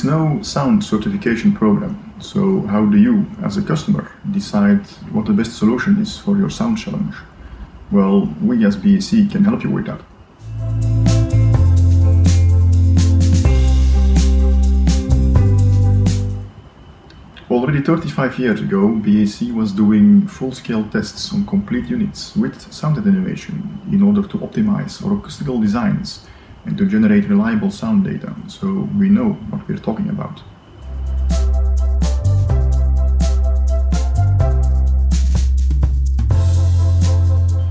is no sound certification program, so how do you, as a customer, decide what the best solution is for your sound challenge? Well, we as BAC can help you with that. Already 35 years ago, BAC was doing full-scale tests on complete units with sound attenuation in order to optimize our acoustical designs and to generate reliable sound data, so we know what we're talking about.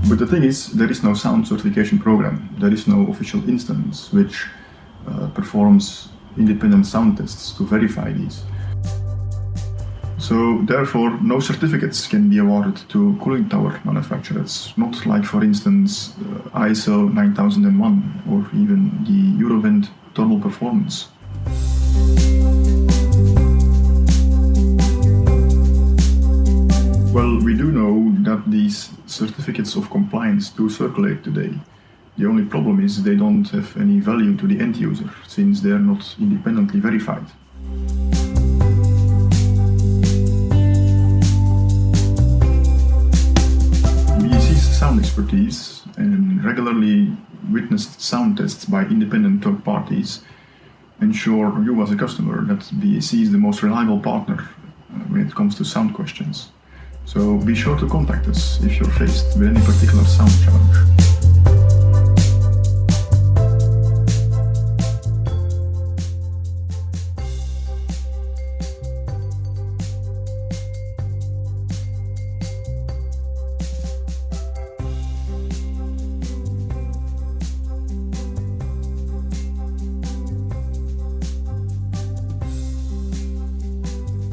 But the thing is, there is no sound certification program. There is no official instance which performs independent sound tests to verify these. So therefore, no certificates can be awarded to cooling tower manufacturers, not like, for instance, ISO 9001 or even the Eurovent thermal performance. Well, we do know that these certificates of compliance do circulate today. The only problem is they don't have any value to the end user, since they are not independently verified. Sound expertise and regularly witnessed sound tests by independent third parties ensure you as a customer that BAC is the most reliable partner when it comes to sound questions. So be sure to contact us if you're faced with any particular sound challenge.